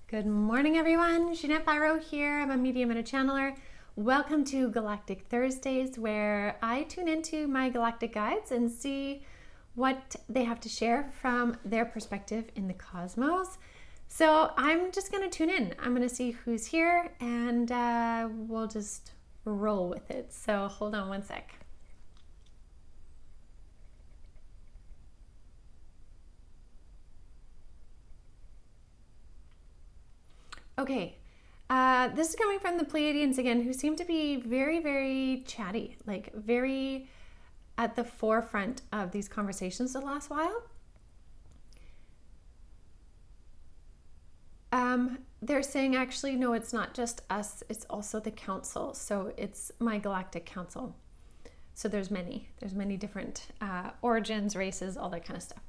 Good morning, everyone. Jeanette Biro here. I'm a medium and a channeler. Welcome to Galactic Thursdays, where I tune into my galactic guides and see what they have to share from their perspective in the cosmos. So I'm just going to tune in. I'm going to see who's here and we'll just roll with it. So hold on one sec. Okay, this is coming from the Pleiadians again, who seem to be very, very chatty, like very at the forefront of these conversations the last while. They're saying, actually, no, it's not just us, it's also the council. So it's my galactic council. So there's many different origins, races, all that kind of stuff.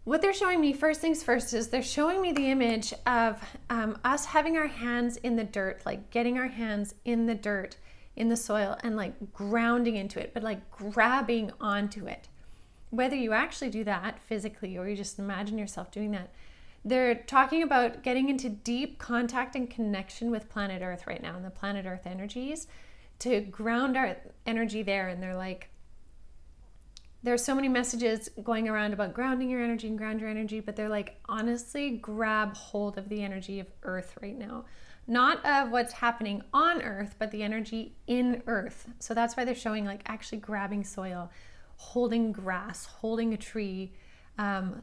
What they're showing me, first things first, is they're showing me the image of us having our hands in the dirt, like getting our hands in the dirt, in the soil, and like grounding into it, but like grabbing onto it. Whether you actually do that physically or you just imagine yourself doing that, they're talking about getting into deep contact and connection with planet Earth right now, and the planet Earth energies, to ground our energy there. And they're like, there's so many messages going around about grounding your energy and ground your energy, but they're like, honestly, grab hold of the energy of Earth right now. Not of what's happening on Earth, but the energy in Earth. So that's why they're showing like actually grabbing soil, holding grass, holding a tree,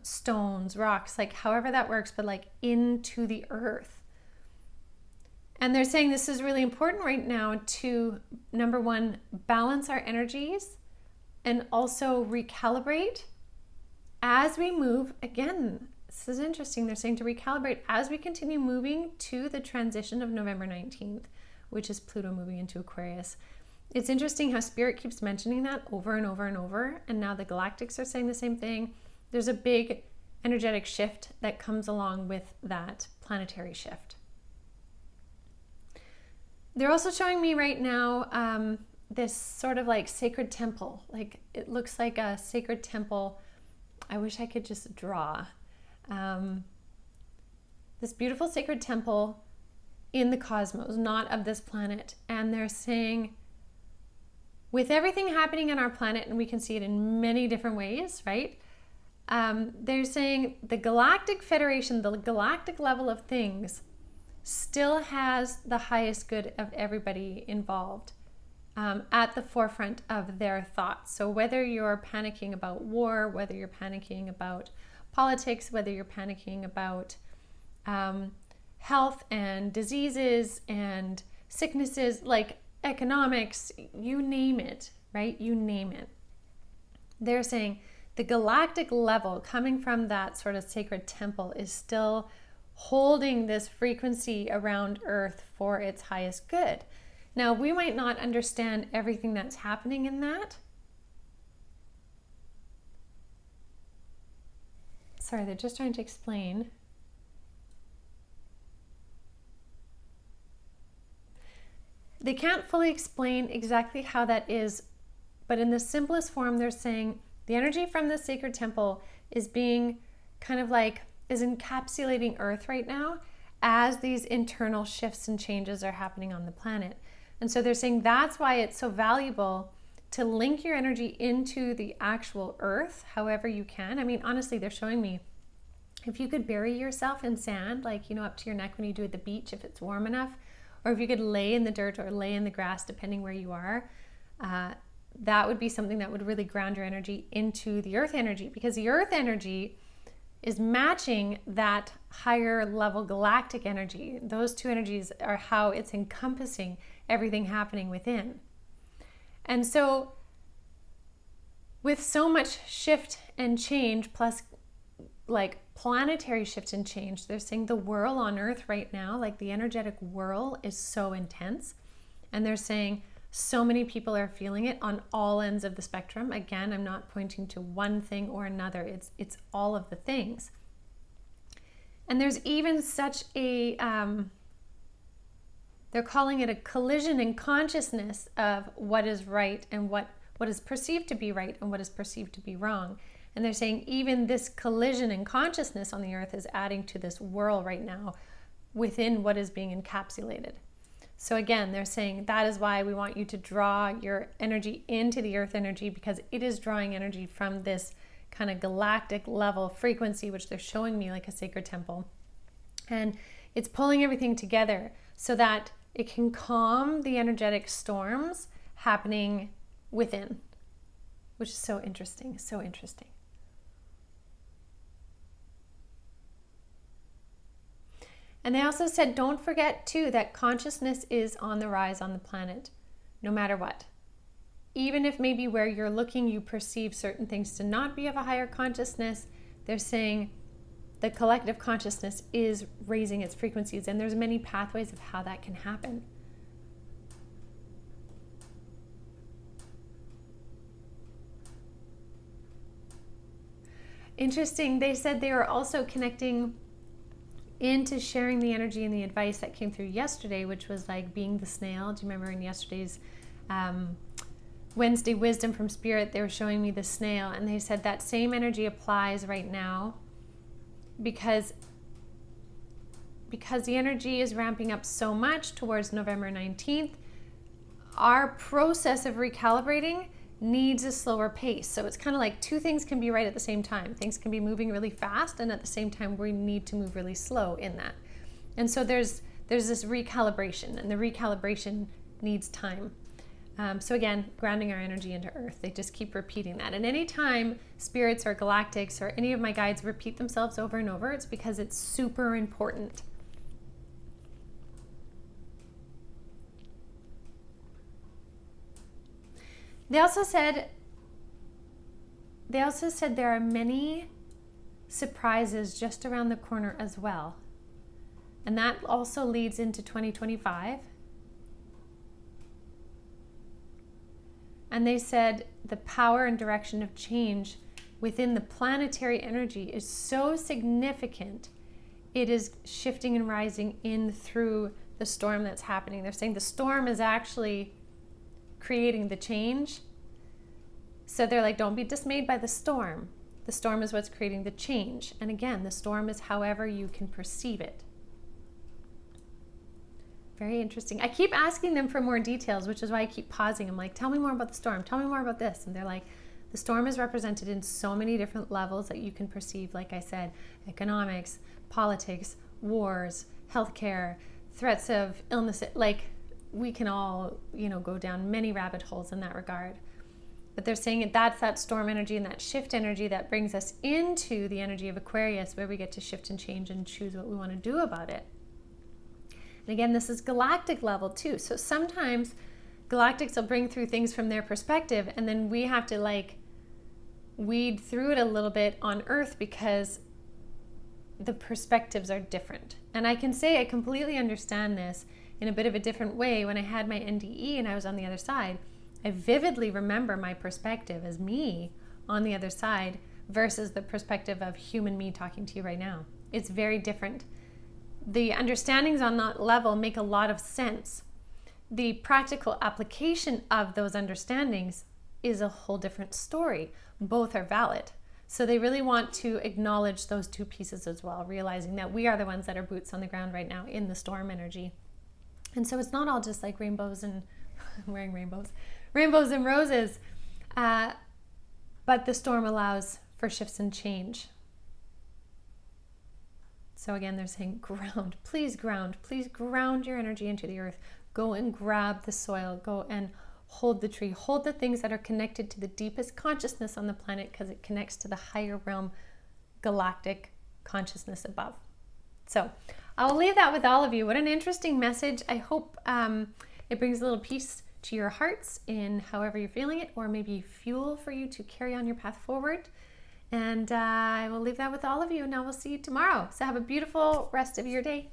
stones, rocks, like however that works, but like into the Earth. And they're saying this is really important right now to, number one, balance our energies, and also recalibrate as we move. Again, this is interesting. They're saying to recalibrate as we continue moving to the transition of November 19th, which is Pluto moving into Aquarius. It's interesting how Spirit keeps mentioning that over and over and over. And now the Galactics are saying the same thing. There's a big energetic shift that comes along with that planetary shift. They're also showing me right now this sort of like sacred temple. Like it looks like a sacred temple. I wish I could just draw this beautiful sacred temple in the cosmos, not of this planet. And they're saying, with everything happening on our planet, and we can see it in many different ways, right? They're saying the Galactic Federation, the galactic level of things, still has the highest good of everybody involved at the forefront of their thoughts. So whether you're panicking about war, whether you're panicking about politics, whether you're panicking about health and diseases and sicknesses, like economics, you name it, right? You name it. They're saying the galactic level coming from that sort of sacred temple is still holding this frequency around Earth for its highest good. Now, we might not understand everything that's happening in that. Sorry, they're just trying to explain. They can't fully explain exactly how that is, but in the simplest form, they're saying the energy from the sacred temple is being kind of like, is encapsulating Earth right now as these internal shifts and changes are happening on the planet. And so they're saying that's why it's so valuable to link your energy into the actual Earth however you can. I mean, honestly, they're showing me if you could bury yourself in sand, like, you know, up to your neck when you do at the beach, if it's warm enough, or if you could lay in the dirt or lay in the grass, depending where you are, that would be something that would really ground your energy into the Earth energy, because the Earth energy is matching that higher level galactic energy. Those two energies are how it's encompassing everything happening within. And so with so much shift and change, plus like planetary shift and change, they're saying the whirl on Earth right now, like the energetic whirl, is so intense. And they're saying so many people are feeling it on all ends of the spectrum. Again, I'm not pointing to one thing or another. It's all of the things. And there's even such a they're calling it a collision in consciousness of what is right and what is perceived to be right and what is perceived to be wrong. And they're saying even this collision in consciousness on the earth is adding to this whirl right now within what is being encapsulated. So again, they're saying that is why we want you to draw your energy into the earth energy, because it is drawing energy from this kind of galactic level frequency, which they're showing me like a sacred temple. And it's pulling everything together so that it can calm the energetic storms happening within, which is so interesting, so interesting. And they also said, don't forget too that consciousness is on the rise on the planet, no matter what. Even if maybe where you're looking, you perceive certain things to not be of a higher consciousness, they're saying the collective consciousness is raising its frequencies, and there's many pathways of how that can happen. Interesting. They said they were also connecting into sharing the energy and the advice that came through yesterday, which was like being the snail. Do you remember in yesterday's Wednesday Wisdom from Spirit, they were showing me the snail, and they said that same energy applies right now because the energy is ramping up so much towards November 19th. Our process of recalibrating needs a slower pace. So it's kind of like two things can be right at the same time. Things can be moving really fast, and at the same time we need to move really slow in that. And so there's this recalibration, and the recalibration needs time. So again, grounding our energy into earth. They just keep repeating that. And anytime spirits or galactics or any of my guides repeat themselves over and over, it's because it's super important. They also said there are many surprises just around the corner as well. And that also leads into 2025. And they said the power and direction of change within the planetary energy is so significant. It is shifting and rising in through the storm that's happening. They're saying the storm is actually creating the change. So they're like, don't be dismayed by the storm. The storm is what's creating the change. And again, the storm is however you can perceive it. Very interesting. I keep asking them for more details, which is why I keep pausing. I'm like, tell me more about the storm. Tell me more about this. And they're like, the storm is represented in so many different levels that you can perceive. Like I said, economics, politics, wars, healthcare, threats of illness. Like we can all, go down many rabbit holes in that regard. But they're saying that's that storm energy and that shift energy that brings us into the energy of Aquarius, where we get to shift and change and choose what we want to do about it. And again, this is galactic level too. So sometimes galactics will bring through things from their perspective, and then we have to weed through it a little bit on Earth because the perspectives are different. And I can say I completely understand this in a bit of a different way. When I had my NDE and I was on the other side, I vividly remember my perspective as me on the other side versus the perspective of human me talking to you right now. It's very different. The understandings on that level make a lot of sense. The practical application of those understandings is a whole different story. Both are valid. So they really want to acknowledge those two pieces as well, realizing that we are the ones that are boots on the ground right now in the storm energy. And so it's not all just like rainbows and wearing rainbows and roses, but the storm allows for shifts and change. So again, they're saying please ground your energy into the earth. Go and grab the soil, go and hold the tree, hold the things that are connected to the deepest consciousness on the planet, because it connects to the higher realm galactic consciousness above. So I'll leave that with all of you. What an interesting message. I hope it brings a little peace to your hearts in however you're feeling it, or maybe fuel for you to carry on your path forward. And I will leave that with all of you, and I will see you tomorrow. So have a beautiful rest of your day.